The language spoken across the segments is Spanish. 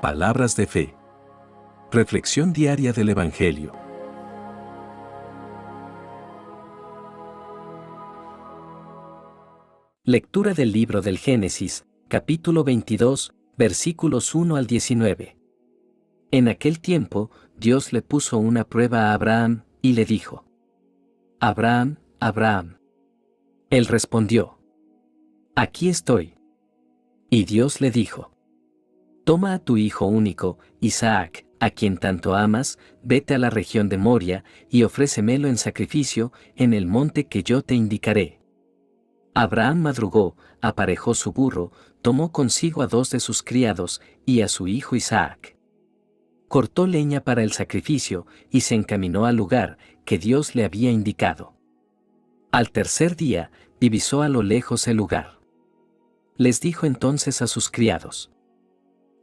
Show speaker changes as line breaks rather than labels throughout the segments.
Palabras de fe. Reflexión diaria del Evangelio.
Lectura del libro del Génesis, capítulo 22, versículos 1 al 19. En aquel tiempo, Dios le puso una prueba a Abraham, y le dijo: Abraham, Abraham. Él respondió: Aquí estoy. Y Dios le dijo: Toma a tu hijo único, Isaac, a quien tanto amas, vete a la región de Moria, y ofrécemelo en sacrificio, en el monte que yo te indicaré. Abraham madrugó, aparejó su burro, tomó consigo a 2 de sus criados, y a su hijo Isaac. Cortó leña para el sacrificio, y se encaminó al lugar que Dios le había indicado. Al tercer día, divisó a lo lejos el lugar. Les dijo entonces a sus criados: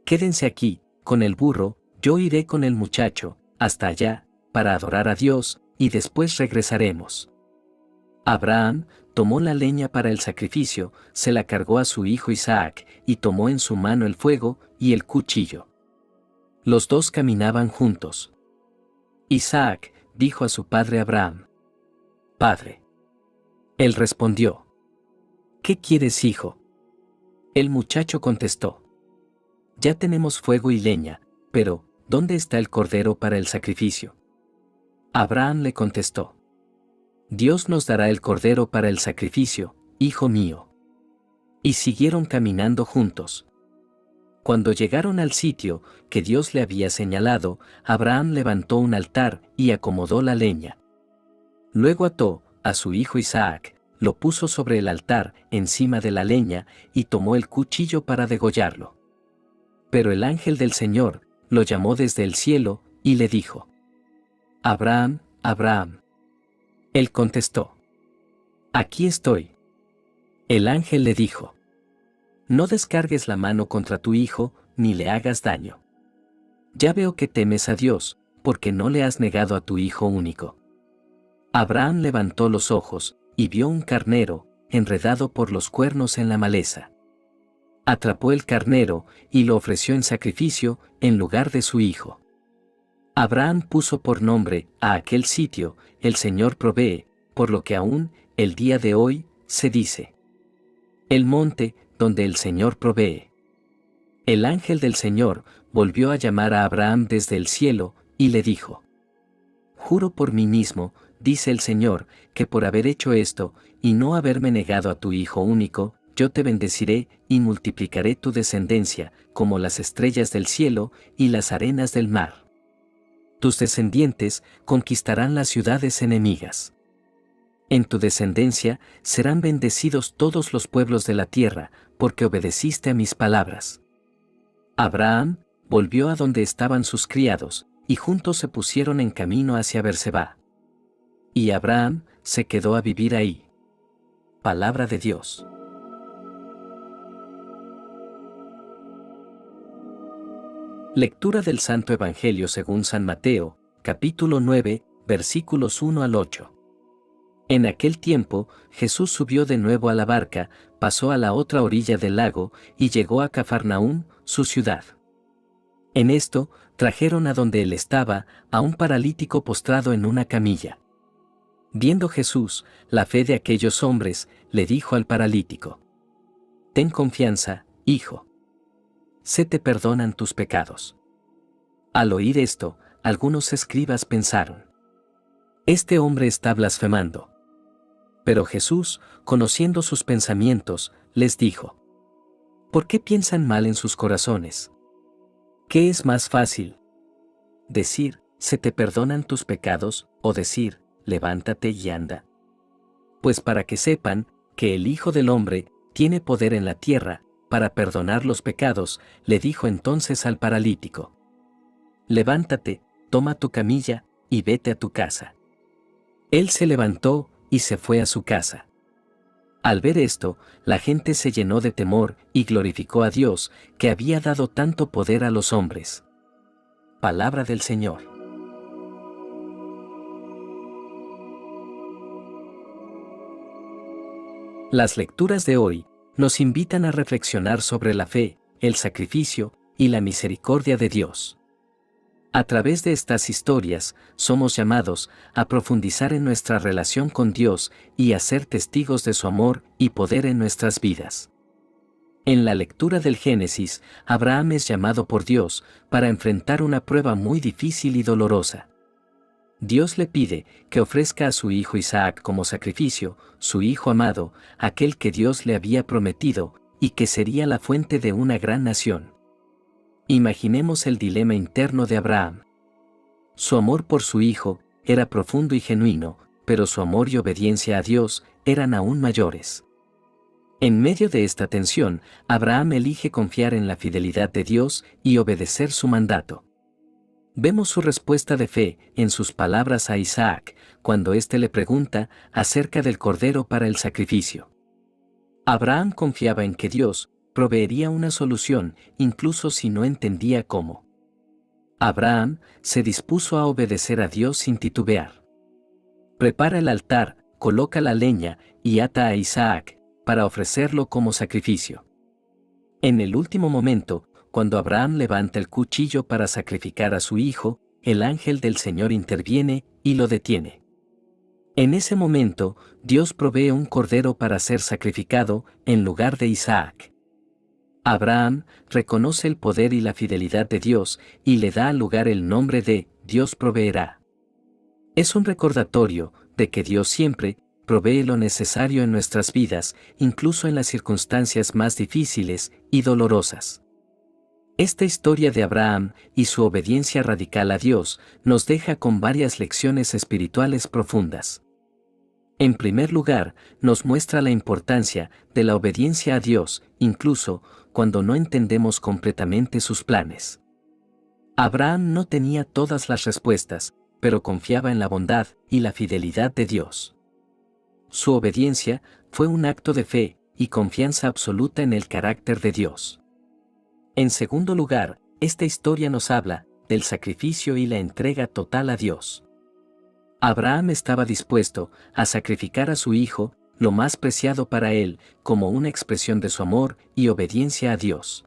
Quédense aquí, con el burro, yo iré con el muchacho, hasta allá, para adorar a Dios, y después regresaremos. Abraham tomó la leña para el sacrificio, se la cargó a su hijo Isaac, y tomó en su mano el fuego y el cuchillo. Los dos caminaban juntos. Isaac dijo a su padre Abraham: Padre. Él respondió: ¿Qué quieres, hijo? El muchacho contestó: Ya tenemos fuego y leña, pero ¿dónde está el cordero para el sacrificio? Abraham le contestó: Dios nos dará el cordero para el sacrificio, hijo mío. Y siguieron caminando juntos. Cuando llegaron al sitio que Dios le había señalado, Abraham levantó un altar y acomodó la leña. Luego ató a su hijo Isaac, lo puso sobre el altar encima de la leña y tomó el cuchillo para degollarlo. Pero el ángel del Señor lo llamó desde el cielo y le dijo: Abraham, Abraham. Él contestó: Aquí estoy. El ángel le dijo: No descargues la mano contra tu hijo, ni le hagas daño. Ya veo que temes a Dios, porque no le has negado a tu hijo único. Abraham levantó los ojos, y vio un carnero, enredado por los cuernos en la maleza. Atrapó el carnero, y lo ofreció en sacrificio, en lugar de su hijo. Abraham puso por nombre a aquel sitio: El Señor provee, por lo que aún, el día de hoy, se dice: El monte, donde el Señor provee. El ángel del Señor volvió a llamar a Abraham desde el cielo, y le dijo: Juro por mí mismo, dice el Señor, que por haber hecho esto, y no haberme negado a tu hijo único, yo te bendeciré, y multiplicaré tu descendencia, como las estrellas del cielo, y las arenas del mar. Tus descendientes conquistarán las ciudades enemigas. En tu descendencia serán bendecidos todos los pueblos de la tierra, porque obedeciste a mis palabras. Abraham volvió a donde estaban sus criados, y juntos se pusieron en camino hacia Berseba. Y Abraham se quedó a vivir ahí. Palabra de Dios. Lectura del Santo Evangelio según San Mateo, capítulo 9, versículos 1 al 8. En aquel tiempo, Jesús subió de nuevo a la barca, pasó a la otra orilla del lago, y llegó a Cafarnaúm, su ciudad. En esto, trajeron a donde él estaba, a un paralítico postrado en una camilla. Viendo Jesús la fe de aquellos hombres, le dijo al paralítico: Ten confianza, hijo. Se te perdonan tus pecados. Al oír esto, algunos escribas pensaron: Este hombre está blasfemando. Pero Jesús, conociendo sus pensamientos, les dijo: ¿Por qué piensan mal en sus corazones? ¿Qué es más fácil? ¿Decir, se te perdonan tus pecados, o decir, levántate y anda? Pues para que sepan que el Hijo del Hombre tiene poder en la tierra para perdonar los pecados, le dijo entonces al paralítico: Levántate, toma tu camilla, y vete a tu casa. Él se levantó y se fue a su casa. Al ver esto, la gente se llenó de temor y glorificó a Dios, que había dado tanto poder a los hombres. Palabra del Señor. Las lecturas de hoy nos invitan a reflexionar sobre la fe, el sacrificio y la misericordia de Dios. A través de estas historias, somos llamados a profundizar en nuestra relación con Dios y a ser testigos de su amor y poder en nuestras vidas. En la lectura del Génesis, Abraham es llamado por Dios para enfrentar una prueba muy difícil y dolorosa. Dios le pide que ofrezca a su hijo Isaac como sacrificio, su hijo amado, aquel que Dios le había prometido, y que sería la fuente de una gran nación. Imaginemos el dilema interno de Abraham. Su amor por su hijo era profundo y genuino, pero su amor y obediencia a Dios eran aún mayores. En medio de esta tensión, Abraham elige confiar en la fidelidad de Dios y obedecer su mandato. Vemos su respuesta de fe en sus palabras a Isaac, cuando éste le pregunta acerca del cordero para el sacrificio. Abraham confiaba en que Dios proveería una solución, incluso si no entendía cómo. Abraham se dispuso a obedecer a Dios sin titubear. Prepara el altar, coloca la leña y ata a Isaac para ofrecerlo como sacrificio. En el último momento, cuando Abraham levanta el cuchillo para sacrificar a su hijo, el ángel del Señor interviene y lo detiene. En ese momento, Dios provee un cordero para ser sacrificado en lugar de Isaac. Abraham reconoce el poder y la fidelidad de Dios y le da al lugar el nombre de Dios proveerá. Es un recordatorio de que Dios siempre provee lo necesario en nuestras vidas, incluso en las circunstancias más difíciles y dolorosas. Esta historia de Abraham y su obediencia radical a Dios nos deja con varias lecciones espirituales profundas. En primer lugar, nos muestra la importancia de la obediencia a Dios, incluso cuando no entendemos completamente sus planes. Abraham no tenía todas las respuestas, pero confiaba en la bondad y la fidelidad de Dios. Su obediencia fue un acto de fe y confianza absoluta en el carácter de Dios. En segundo lugar, esta historia nos habla del sacrificio y la entrega total a Dios. Abraham estaba dispuesto a sacrificar a su hijo, lo más preciado para él, como una expresión de su amor y obediencia a Dios.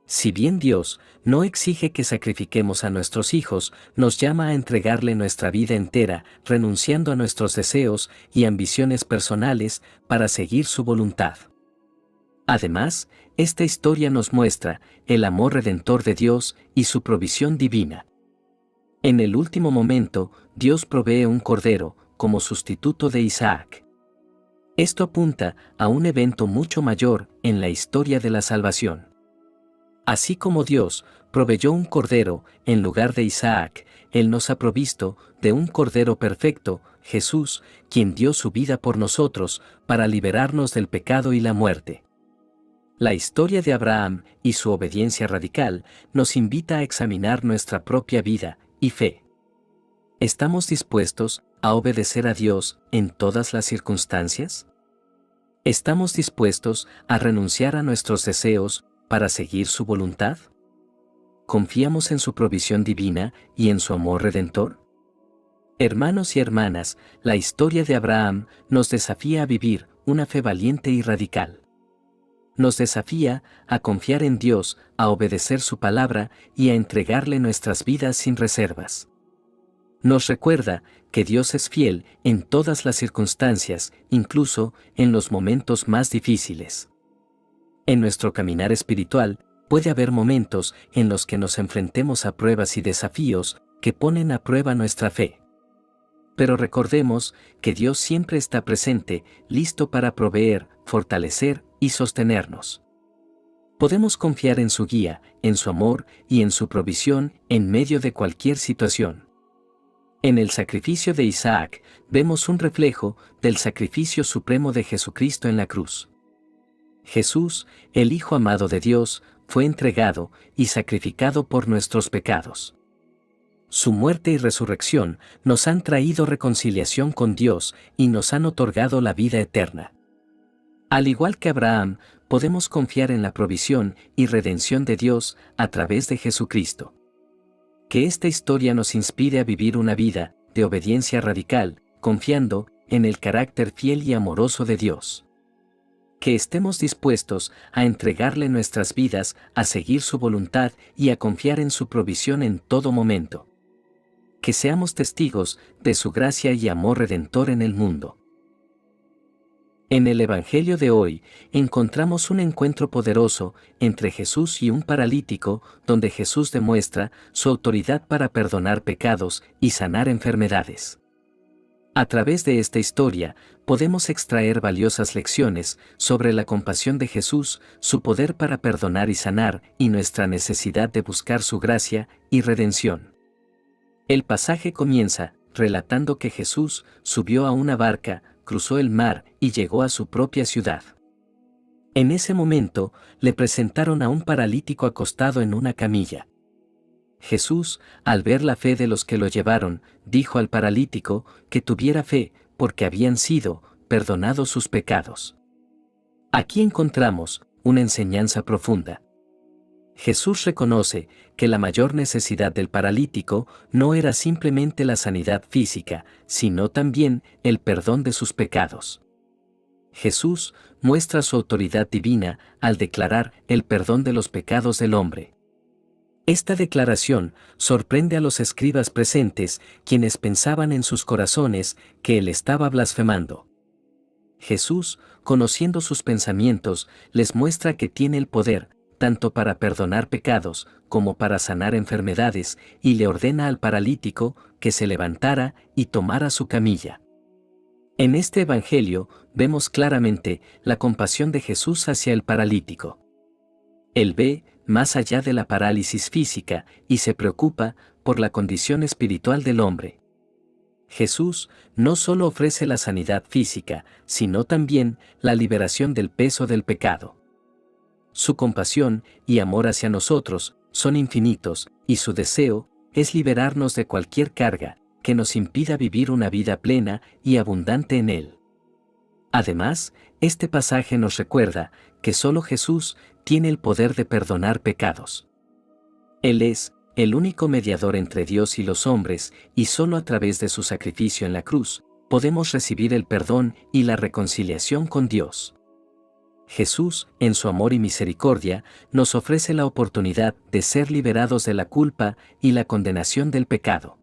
Si bien Dios no exige que sacrifiquemos a nuestros hijos, nos llama a entregarle nuestra vida entera, renunciando a nuestros deseos y ambiciones personales para seguir su voluntad. Además, esta historia nos muestra el amor redentor de Dios y su provisión divina. En el último momento, Dios provee un cordero como sustituto de Isaac. Esto apunta a un evento mucho mayor en la historia de la salvación. Así como Dios proveyó un cordero en lugar de Isaac, Él nos ha provisto de un cordero perfecto, Jesús, quien dio su vida por nosotros para liberarnos del pecado y la muerte. La historia de Abraham y su obediencia radical nos invita a examinar nuestra propia vida y fe. ¿Estamos dispuestos a obedecer a Dios en todas las circunstancias? ¿Estamos dispuestos a renunciar a nuestros deseos para seguir su voluntad? ¿Confiamos en su provisión divina y en su amor redentor? Hermanos y hermanas, la historia de Abraham nos desafía a vivir una fe valiente y radical. Nos desafía a confiar en Dios, a obedecer su palabra y a entregarle nuestras vidas sin reservas. Nos recuerda que Dios es fiel en todas las circunstancias, incluso en los momentos más difíciles. En nuestro caminar espiritual, puede haber momentos en los que nos enfrentemos a pruebas y desafíos que ponen a prueba nuestra fe. Pero recordemos que Dios siempre está presente, listo para proveer, fortalecer y sostenernos. Podemos confiar en su guía, en su amor y en su provisión en medio de cualquier situación. En el sacrificio de Isaac, vemos un reflejo del sacrificio supremo de Jesucristo en la cruz. Jesús, el Hijo amado de Dios, fue entregado y sacrificado por nuestros pecados. Su muerte y resurrección nos han traído reconciliación con Dios y nos han otorgado la vida eterna. Al igual que Abraham, podemos confiar en la provisión y redención de Dios a través de Jesucristo. Que esta historia nos inspire a vivir una vida de obediencia radical, confiando en el carácter fiel y amoroso de Dios. Que estemos dispuestos a entregarle nuestras vidas, a seguir su voluntad y a confiar en su provisión en todo momento. Que seamos testigos de su gracia y amor redentor en el mundo. En el Evangelio de hoy, encontramos un encuentro poderoso entre Jesús y un paralítico, donde Jesús demuestra su autoridad para perdonar pecados y sanar enfermedades. A través de esta historia, podemos extraer valiosas lecciones sobre la compasión de Jesús, su poder para perdonar y sanar, y nuestra necesidad de buscar su gracia y redención. El pasaje comienza relatando que Jesús subió a una barca, cruzó el mar y llegó a su propia ciudad. En ese momento, le presentaron a un paralítico acostado en una camilla. Jesús, al ver la fe de los que lo llevaron, dijo al paralítico que tuviera fe, porque habían sido perdonados sus pecados. Aquí encontramos una enseñanza profunda. Jesús reconoce que la mayor necesidad del paralítico no era simplemente la sanidad física, sino también el perdón de sus pecados. Jesús muestra su autoridad divina al declarar el perdón de los pecados del hombre. Esta declaración sorprende a los escribas presentes, quienes pensaban en sus corazones que él estaba blasfemando. Jesús, conociendo sus pensamientos, les muestra que tiene el poder, tanto para perdonar pecados como para sanar enfermedades, y le ordena al paralítico que se levantara y tomara su camilla. En este Evangelio vemos claramente la compasión de Jesús hacia el paralítico. Él ve más allá de la parálisis física y se preocupa por la condición espiritual del hombre. Jesús no solo ofrece la sanidad física, sino también la liberación del peso del pecado. Su compasión y amor hacia nosotros son infinitos, y su deseo es liberarnos de cualquier carga que nos impida vivir una vida plena y abundante en Él. Además, este pasaje nos recuerda que solo Jesús tiene el poder de perdonar pecados. Él es el único mediador entre Dios y los hombres, y solo a través de su sacrificio en la cruz podemos recibir el perdón y la reconciliación con Dios. Jesús, en su amor y misericordia, nos ofrece la oportunidad de ser liberados de la culpa y la condenación del pecado.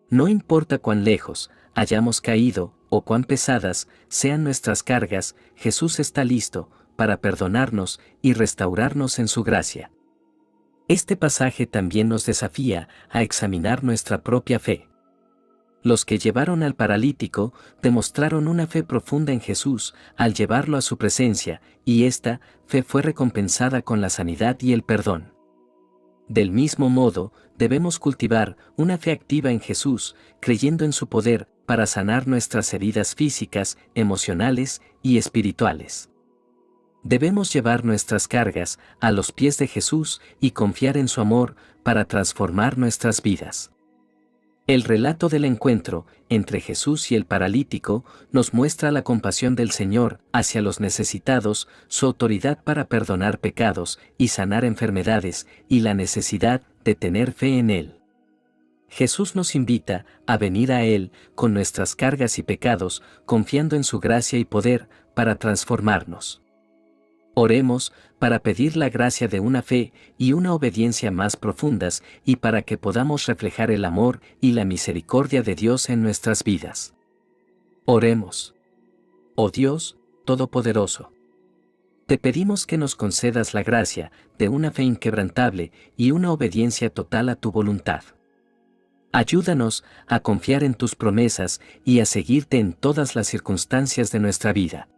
No importa cuán lejos hayamos caído o cuán pesadas sean nuestras cargas, Jesús está listo para perdonarnos y restaurarnos en su gracia. Este pasaje también nos desafía a examinar nuestra propia fe. Los que llevaron al paralítico demostraron una fe profunda en Jesús al llevarlo a su presencia, y esta fe fue recompensada con la sanidad y el perdón. Del mismo modo, debemos cultivar una fe activa en Jesús, creyendo en su poder para sanar nuestras heridas físicas, emocionales y espirituales. Debemos llevar nuestras cargas a los pies de Jesús y confiar en su amor para transformar nuestras vidas. El relato del encuentro entre Jesús y el paralítico nos muestra la compasión del Señor hacia los necesitados, su autoridad para perdonar pecados y sanar enfermedades, y la necesidad de tener fe en Él. Jesús nos invita a venir a Él con nuestras cargas y pecados, confiando en su gracia y poder para transformarnos. Oremos para pedir la gracia de una fe y una obediencia más profundas, y para que podamos reflejar el amor y la misericordia de Dios en nuestras vidas. Oremos. Oh Dios Todopoderoso, te pedimos que nos concedas la gracia de una fe inquebrantable y una obediencia total a tu voluntad. Ayúdanos a confiar en tus promesas y a seguirte en todas las circunstancias de nuestra vida.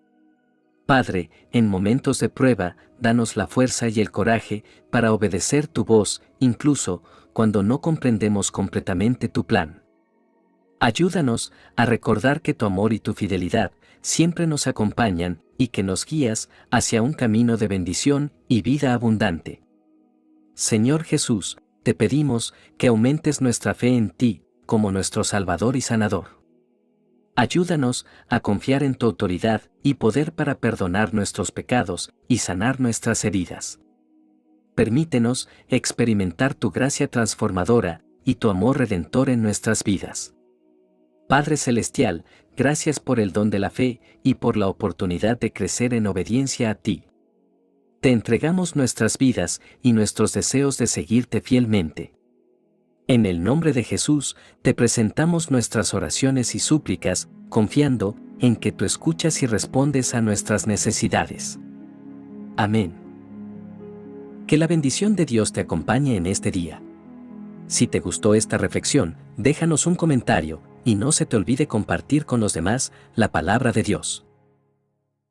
Padre, en momentos de prueba, danos la fuerza y el coraje para obedecer tu voz, incluso cuando no comprendemos completamente tu plan. Ayúdanos a recordar que tu amor y tu fidelidad siempre nos acompañan y que nos guías hacia un camino de bendición y vida abundante. Señor Jesús, te pedimos que aumentes nuestra fe en ti como nuestro Salvador y Sanador. Ayúdanos a confiar en tu autoridad y poder para perdonar nuestros pecados y sanar nuestras heridas. Permítenos experimentar tu gracia transformadora y tu amor redentor en nuestras vidas. Padre Celestial, gracias por el don de la fe y por la oportunidad de crecer en obediencia a ti. Te entregamos nuestras vidas y nuestros deseos de seguirte fielmente. En el nombre de Jesús, te presentamos nuestras oraciones y súplicas, confiando en que tú escuchas y respondes a nuestras necesidades. Amén. Que la bendición de Dios te acompañe en este día. Si te gustó esta reflexión, déjanos un comentario, y no se te olvide compartir con los demás la palabra de Dios.